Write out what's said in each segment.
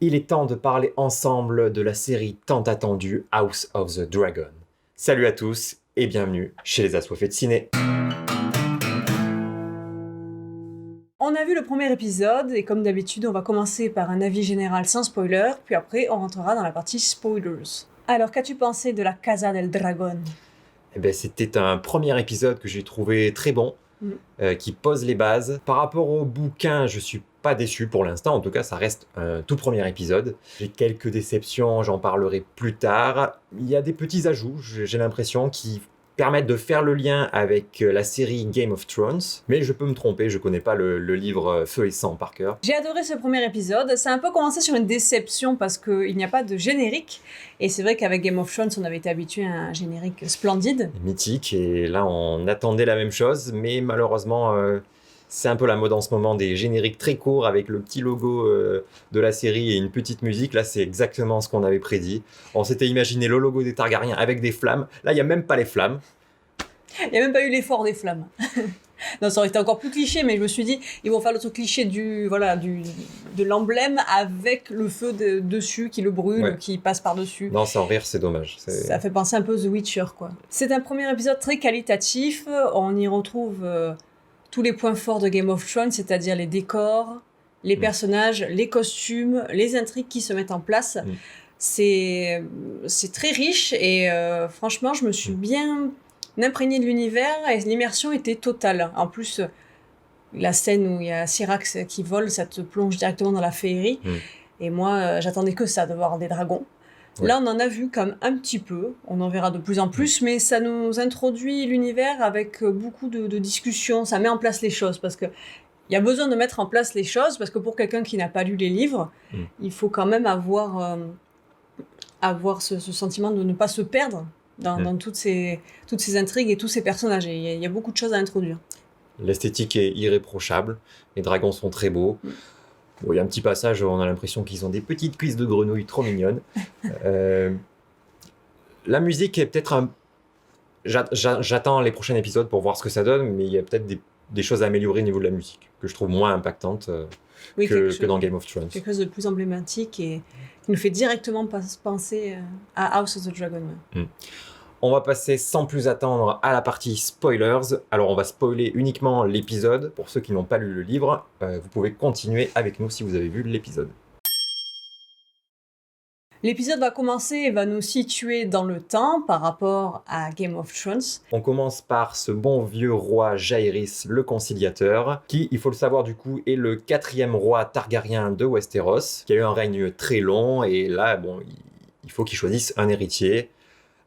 Il est temps de parler ensemble de la série tant attendue House of the Dragon. Salut à tous et bienvenue chez les Assoiffés de Ciné. On a vu le premier épisode et comme d'habitude, on va commencer par un avis général sans spoiler, puis après on rentrera dans la partie spoilers. Alors, qu'as-tu pensé de la Casa del Dragon ? C'était un premier épisode que j'ai trouvé très bon, qui pose les bases. Par rapport au bouquin, je suis pas déçu pour l'instant, en tout cas ça reste un tout premier épisode. J'ai quelques déceptions, j'en parlerai plus tard. Il y a des petits ajouts, j'ai l'impression, qui permettent de faire le lien avec la série Game of Thrones, mais je peux me tromper, je connais pas le livre Feu et Sang par cœur. J'ai adoré ce premier épisode, ça a un peu commencé sur une déception parce qu'il n'y a pas de générique, et c'est vrai qu'avec Game of Thrones on avait été habitué à un générique splendide. Mythique, et là on attendait la même chose, mais malheureusement c'est un peu la mode en ce moment des génériques très courts avec le petit logo de la série et une petite musique. Là c'est exactement ce qu'on avait prédit. On s'était imaginé le logo des Targaryens avec des flammes, là il n'y a même pas les flammes. Il n'y a même pas eu l'effort des flammes. Non, ça aurait été encore plus cliché, mais je me suis dit, ils vont faire le truc cliché de l'emblème avec le feu dessus qui le brûle, Ouais. qui passe par-dessus. Non, sans rire, c'est dommage. Ça fait penser un peu The Witcher, quoi. C'est un premier épisode très qualitatif. On y retrouve tous les points forts de Game of Thrones, c'est-à-dire les décors, les personnages, les costumes, les intrigues qui se mettent en place. C'est très riche et franchement, je me suis bien imprégnée de l'univers et l'immersion était totale. En plus, la scène où il y a Syrax qui vole, ça te plonge directement dans la féerie. Et moi, j'attendais que ça, de voir des dragons. Ouais. Là, on en a vu comme un petit peu, on en verra de plus en plus, mais ça nous introduit l'univers avec beaucoup de discussions, ça met en place les choses, parce que il y a besoin de mettre en place les choses, parce que pour quelqu'un qui n'a pas lu les livres, il faut quand même avoir ce sentiment de ne pas se perdre dans toutes ces intrigues et tous ces personnages. Il y a beaucoup de choses à introduire. L'esthétique est irréprochable, les dragons sont très beaux. Bon, il y a un petit passage où on a l'impression qu'ils ont des petites cuisses de grenouilles trop mignonnes. La musique est peut-être J'attends les prochains épisodes pour voir ce que ça donne, mais il y a peut-être des choses à améliorer au niveau de la musique, que je trouve moins impactante que dans Game of Thrones. Quelque chose de plus emblématique et qui nous fait directement penser à House of the Dragon. On va passer sans plus attendre à la partie spoilers. Alors on va spoiler uniquement l'épisode. Pour ceux qui n'ont pas lu le livre, vous pouvez continuer avec nous si vous avez vu l'épisode. L'épisode va commencer et va nous situer dans le temps par rapport à Game of Thrones. On commence par ce bon vieux roi Jaehaerys le Conciliateur, qui, il faut le savoir du coup, est le 4e roi Targaryen de Westeros, qui a eu un règne très long, et là, bon, il faut qu'il choisisse un héritier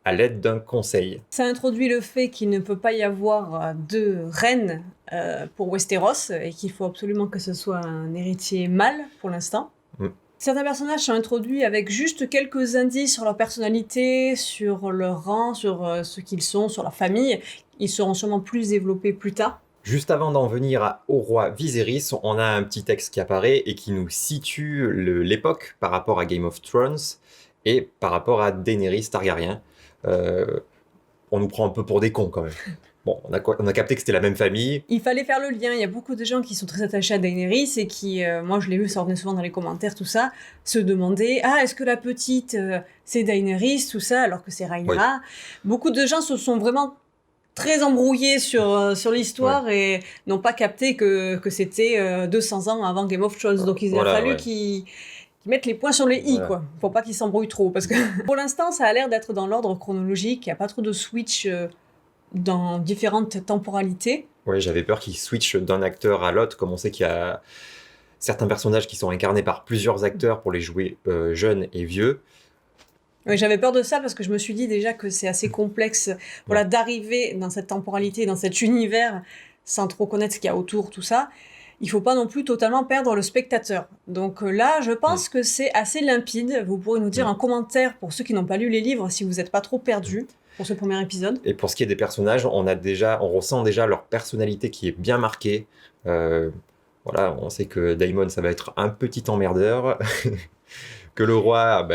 à l'aide d'un conseil. Ça introduit le fait qu'il ne peut pas y avoir de reine pour Westeros, et qu'il faut absolument que ce soit un héritier mâle pour l'instant. Certains personnages sont introduits avec juste quelques indices sur leur personnalité, sur leur rang, sur ce qu'ils sont, sur leur famille. Ils seront sûrement plus développés plus tard. Juste avant d'en venir au roi Viserys, on a un petit texte qui apparaît et qui nous situe l'époque par rapport à Game of Thrones et par rapport à Daenerys Targaryen. On nous prend un peu pour des cons quand même. Bon, on a capté que c'était la même famille. Il fallait faire le lien. Il y a beaucoup de gens qui sont très attachés à Daenerys et qui, moi je l'ai vu, ça revenait souvent dans les commentaires, tout ça, se demandaient « Ah, est-ce que la petite, c'est Daenerys ?» tout ça, alors que c'est Rhaenyra. Oui. Beaucoup de gens se sont vraiment très embrouillés sur l'histoire et n'ont pas capté que c'était 200 ans avant Game of Thrones. Donc il a fallu qu'ils mettent les points sur les i, quoi. Faut pas qu'ils s'embrouillent trop, parce que pour l'instant, ça a l'air d'être dans l'ordre chronologique. Il n'y a pas trop de switch dans différentes temporalités. Oui, j'avais peur qu'ils switchent d'un acteur à l'autre, comme on sait qu'il y a certains personnages qui sont incarnés par plusieurs acteurs pour les jouer jeunes et vieux. Oui, j'avais peur de ça parce que je me suis dit déjà que c'est assez complexe d'arriver dans cette temporalité, dans cet univers, sans trop connaître ce qu'il y a autour, tout ça. Il ne faut pas non plus totalement perdre le spectateur. Donc là, je pense que c'est assez limpide. Vous pourrez nous dire en commentaire, pour ceux qui n'ont pas lu les livres, si vous n'êtes pas trop perdus pour ce premier épisode. Et pour ce qui est des personnages, on ressent déjà leur personnalité qui est bien marquée. Voilà, on sait que Daemon, ça va être un petit emmerdeur. Que le roi,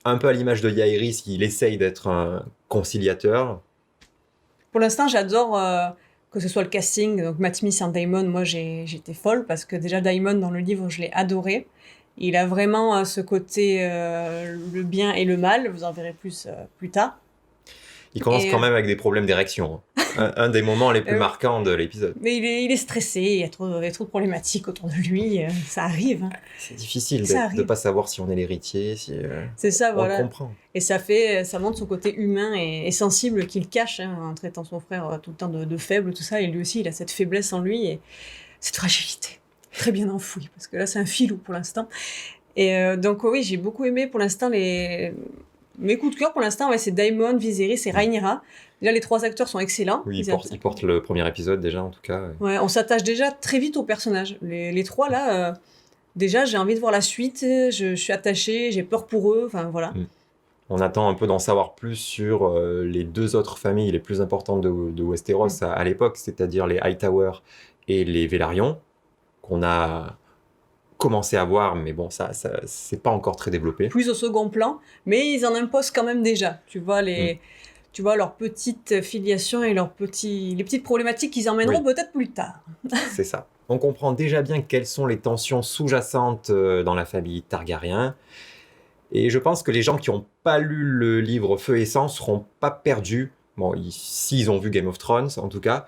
un peu à l'image de Jaehaerys, il essaye d'être un conciliateur. Pour l'instant, j'adore que ce soit le casting. Donc Matt Smith et Daemon, moi j'étais folle parce que déjà Daemon dans le livre, je l'ai adoré. Il a vraiment ce côté le bien et le mal, vous en verrez plus tard. Il commence quand même avec des problèmes d'érection. Un des moments les plus marquants de l'épisode. Mais il est stressé, il y a trop de problématiques autour de lui, ça arrive. Hein. C'est difficile de ne pas savoir si on est l'héritier, c'est ça, on le comprend. Et ça montre son côté humain et sensible qu'il cache, hein, en traitant son frère tout le temps de faible, tout ça, et lui aussi il a cette faiblesse en lui, et cette fragilité, très bien enfouie, parce que là c'est un filou pour l'instant. Et donc oui, j'ai beaucoup aimé pour l'instant mes coups de cœur pour l'instant, c'est Daemon, Viserys et Rhaenyra. Là, les 3 acteurs sont excellents. Oui, ils portent le premier épisode déjà, en tout cas. Ouais, on s'attache déjà très vite aux personnages. Les 3, là, déjà, j'ai envie de voir la suite. Je suis attachée, j'ai peur pour eux. Enfin, voilà. On attend un peu d'en savoir plus sur les 2 autres familles les plus importantes de Westeros à l'époque, c'est-à-dire les Hightower et les Velaryon, qu'on a commencé à voir, mais bon, ça c'est pas encore très développé. Plus au second plan, mais ils en imposent quand même déjà. Tu vois, tu vois leur petite filiation et les petites problématiques qu'ils emmèneront peut-être plus tard. C'est ça. On comprend déjà bien quelles sont les tensions sous-jacentes dans la famille Targaryen. Et je pense que les gens qui n'ont pas lu le livre Feu et Sang ne seront pas perdus. Bon, s'ils ont vu Game of Thrones, en tout cas,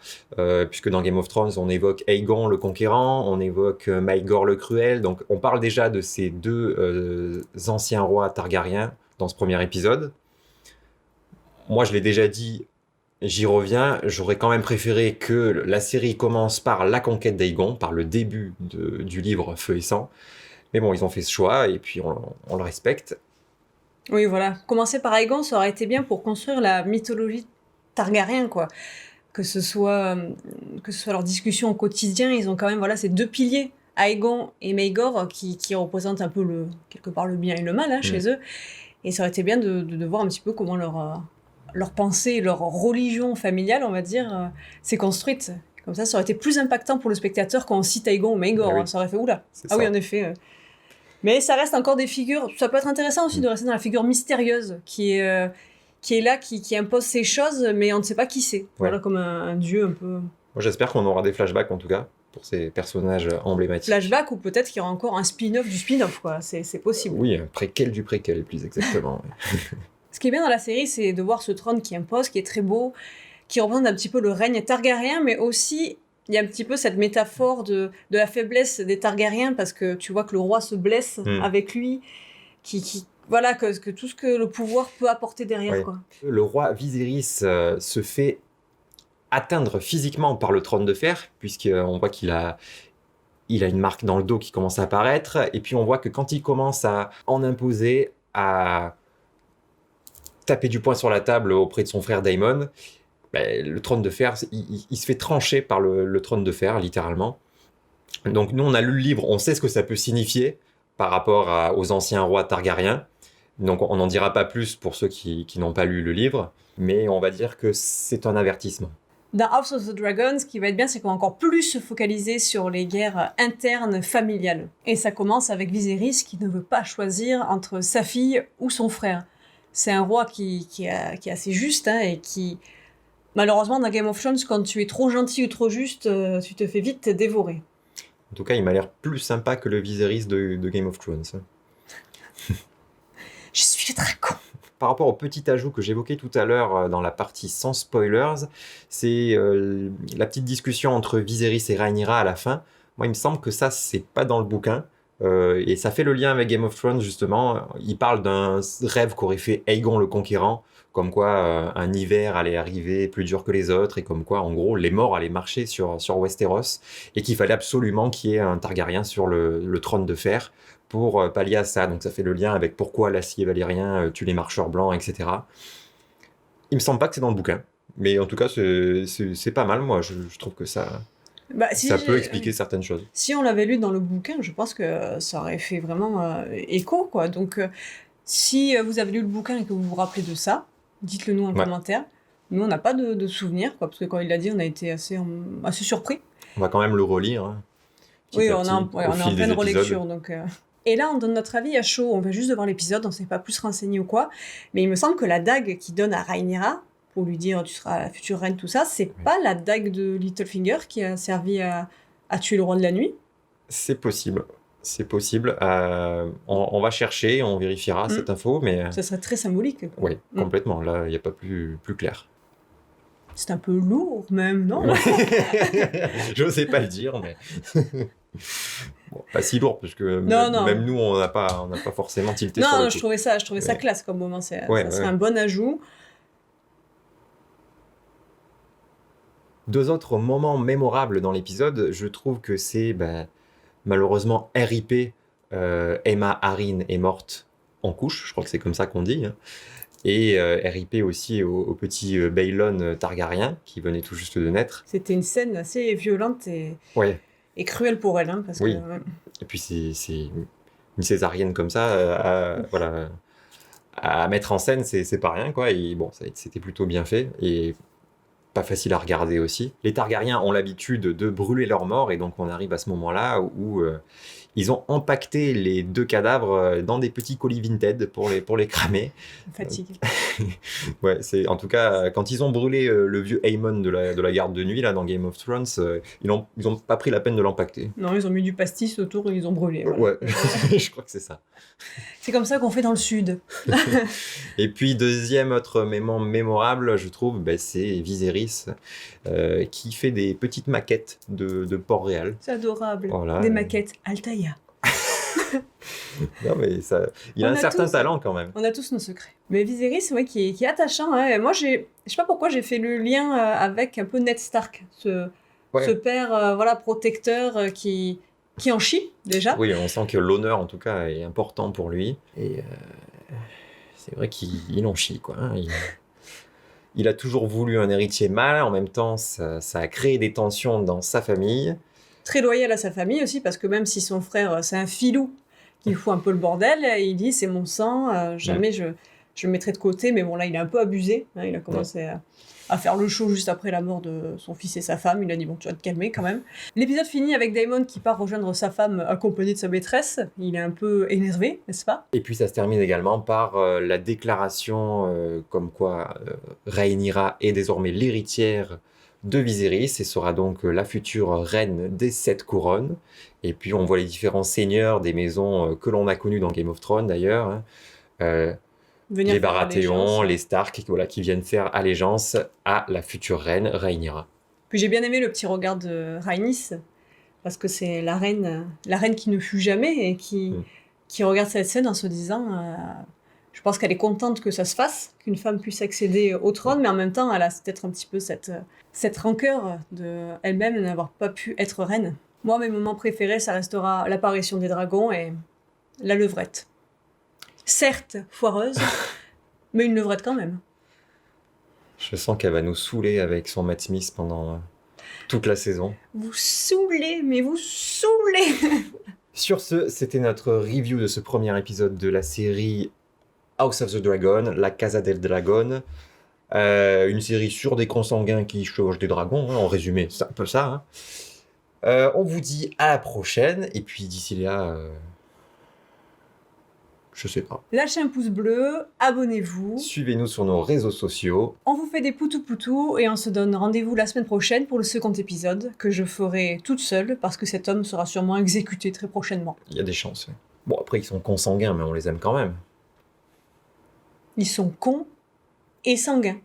puisque dans Game of Thrones, on évoque Aegon le Conquérant, on évoque Maegor le Cruel, donc on parle déjà de ces 2 anciens rois Targaryens dans ce premier épisode. Moi, je l'ai déjà dit, j'y reviens, j'aurais quand même préféré que la série commence par la conquête d'Aegon, par le début du livre Feu et Sang. Mais bon, ils ont fait ce choix, et puis on le respecte. Oui, voilà. Commencer par Aegon, ça aurait été bien pour construire la mythologie Targaryen, quoi. Que ce soit leur discussion au quotidien, ils ont quand même ces 2 piliers, Aegon et Maegor, qui représentent un peu quelque part le bien et le mal chez eux. Et ça aurait été bien de voir un petit peu comment leur pensée, leur religion familiale, on va dire, s'est construite. Comme ça aurait été plus impactant pour le spectateur quand on cite Aegon ou Maegor. Oui. Ça aurait fait oula. Oui, en effet. Mais ça reste encore des figures. Ça peut être intéressant aussi de rester dans la figure mystérieuse qui est là, qui impose ces choses, mais on ne sait pas qui c'est. Voilà, comme un dieu un peu. Moi, j'espère qu'on aura des flashbacks en tout cas pour ces personnages emblématiques. Flashbacks, ou peut-être qu'il y aura encore un spin-off du spin-off, quoi. C'est possible. Oui, un préquel du préquel, plus exactement. Ce qui est bien dans la série, c'est de voir ce trône qui impose, qui est très beau, qui représente un petit peu le règne Targaryen, mais aussi il y a un petit peu cette métaphore de la faiblesse des Targaryens, parce que tu vois que le roi se blesse avec lui, voilà, que tout ce que le pouvoir peut apporter derrière. Quoi. Le roi Viserys se fait atteindre physiquement par le trône de fer, puisqu'on voit qu'il a une marque dans le dos qui commence à apparaître, et puis on voit que quand il commence à en imposer, à taper du poing sur la table auprès de son frère Daemon, le trône de fer, il se fait trancher par le trône de fer, littéralement. Donc nous, on a lu le livre, on sait ce que ça peut signifier par rapport aux anciens rois Targaryens. Donc on n'en dira pas plus pour ceux qui n'ont pas lu le livre, mais on va dire que c'est un avertissement. Dans House of the Dragon, ce qui va être bien, c'est qu'on va encore plus se focaliser sur les guerres internes familiales. Et ça commence avec Viserys qui ne veut pas choisir entre sa fille ou son frère. C'est un roi qui est assez juste et qui... Malheureusement, dans Game of Thrones, quand tu es trop gentil ou trop juste, tu te fais vite dévorer. En tout cas, il m'a l'air plus sympa que le Viserys de Game of Thrones. Je suis le dragon. Par rapport au petit ajout que j'évoquais tout à l'heure dans la partie sans spoilers, c'est la petite discussion entre Viserys et Rhaenyra à la fin. Moi, il me semble que ça, c'est pas dans le bouquin. Et ça fait le lien avec Game of Thrones, justement. Il parle d'un rêve qu'aurait fait Aegon le Conquérant, comme quoi un hiver allait arriver plus dur que les autres, et comme quoi, en gros, les morts allaient marcher sur Westeros, et qu'il fallait absolument qu'il y ait un Targaryen sur le trône de fer pour pallier à ça. Donc ça fait le lien avec pourquoi l'acier valérien tue les marcheurs blancs, etc. Il me semble pas que c'est dans le bouquin, mais en tout cas, c'est pas mal. Moi, je trouve que ça... ça peut expliquer certaines choses. Si on l'avait lu dans le bouquin, je pense que ça aurait fait vraiment écho, quoi. Donc, si vous avez lu le bouquin et que vous vous rappelez de ça, dites-le nous en commentaire. Nous, on n'a pas de souvenirs, quoi, parce que quand il l'a dit, on a été assez surpris. On va quand même le relire. Oui, on est en pleine relecture. Donc, Et là, on donne notre avis à chaud. On va juste de voir l'épisode, on ne s'est pas plus renseigné ou quoi. Mais il me semble que la dague qu'il donne à Rhaenyra, pour lui dire tu seras la future reine, tout ça, c'est pas la dague de Littlefinger qui a servi à tuer le roi de la nuit. C'est possible. C'est possible. On va chercher, on vérifiera cette info, mais... Ça serait très symbolique. Oui, complètement. Là, il n'y a pas plus clair. C'est un peu lourd, même, non? Je n'osais pas le dire, mais... Bon, pas si lourd, parce que Non. même nous, on n'a pas forcément tilté sur le coup. Je trouvais ça classe comme moment. Ça serait un bon ajout. 2 autres moments mémorables dans l'épisode, je trouve que c'est... malheureusement, RIP, Emma Arryn est morte en couche, je crois que c'est comme ça qu'on dit. Hein. Et RIP aussi au petit Baelon Targaryen, qui venait tout juste de naître. C'était une scène assez violente et cruelle pour elle. Hein, parce oui, que, et puis c'est une césarienne comme ça, à mettre en scène, c'est pas rien, quoi. Et bon, c'était plutôt bien fait. Et pas facile à regarder aussi. Les Targaryens ont l'habitude de brûler leurs morts, et donc on arrive à ce moment-là où ils ont empaqueté les 2 cadavres dans des petits colis Vinted pour les cramer. Fatigue. Ouais, en tout cas, quand ils ont brûlé le vieux Aemon de la garde de nuit là, dans Game of Thrones, ils ont pas pris la peine de l'empaqueter. Non, ils ont mis du pastis autour et ils ont brûlé. Voilà. Ouais, je crois que c'est ça. C'est comme ça qu'on fait dans le sud. Et puis, deuxième autre moment mémorable, je trouve, c'est Viserys qui fait des petites maquettes de Port-Réal. C'est adorable. Voilà. Des maquettes Altaïa. Non, mais il a un certain talent quand même. On a tous nos secrets. Mais Viserys, qui est attachant. Hein. Moi, je sais pas pourquoi j'ai fait le lien avec un peu Ned Stark, ce père protecteur qui en chie, déjà. Oui, on sent que l'honneur, en tout cas, est important pour lui. Et c'est vrai qu'il en chie, quoi. Hein. Il a toujours voulu un héritier mâle. En même temps, ça a créé des tensions dans sa famille. Très loyal à sa famille aussi, parce que même si son frère, c'est un filou qui fout un peu le bordel, il dit « c'est mon sang, jamais je le mettrai de côté ». Mais bon, là, il a un peu abusé. Hein, il a commencé à faire le show juste après la mort de son fils et sa femme. Il a dit « bon, tu vas te calmer quand même ». L'épisode finit avec Daemon qui part rejoindre sa femme accompagnée de sa maîtresse. Il est un peu énervé, n'est-ce pas? Et puis ça se termine également par la déclaration comme quoi Rhaenyra est désormais l'héritière de Viserys et sera donc la future reine des 7 couronnes. Et puis on voit les différents seigneurs des maisons que l'on a connues dans Game of Thrones d'ailleurs. Hein. Les Baratheon, les Stark, qui viennent faire allégeance à la future reine Rhaenyra. Puis j'ai bien aimé le petit regard de Rhaenys, parce que c'est la reine qui ne fut jamais et qui regarde cette scène en se disant je pense qu'elle est contente que ça se fasse, qu'une femme puisse accéder au trône, mais en même temps elle a peut-être un petit peu cette rancœur de elle-même de n'avoir pas pu être reine. Moi, mes moments préférés, ça restera l'apparition des dragons et la levrette. Certes, foireuse, mais une levrette quand même. Je sens qu'elle va nous saouler avec son Matt Smith pendant toute la saison. Vous saoulez, mais vous saoulez. Sur ce, c'était notre review de ce premier épisode de la série House of the Dragon, La Casa del Dragon. Une série sur des consanguins qui chevauchent des dragons, hein, en résumé, c'est un peu ça. Hein. On vous dit à la prochaine, et puis d'ici là... je sais pas. Lâchez un pouce bleu, abonnez-vous. Suivez-nous sur nos réseaux sociaux. On vous fait des poutou-poutou et on se donne rendez-vous la semaine prochaine pour le second épisode que je ferai toute seule parce que cet homme sera sûrement exécuté très prochainement. Il y a des chances. Ouais. Bon, après, ils sont consanguins, mais on les aime quand même. Ils sont cons et sanguins.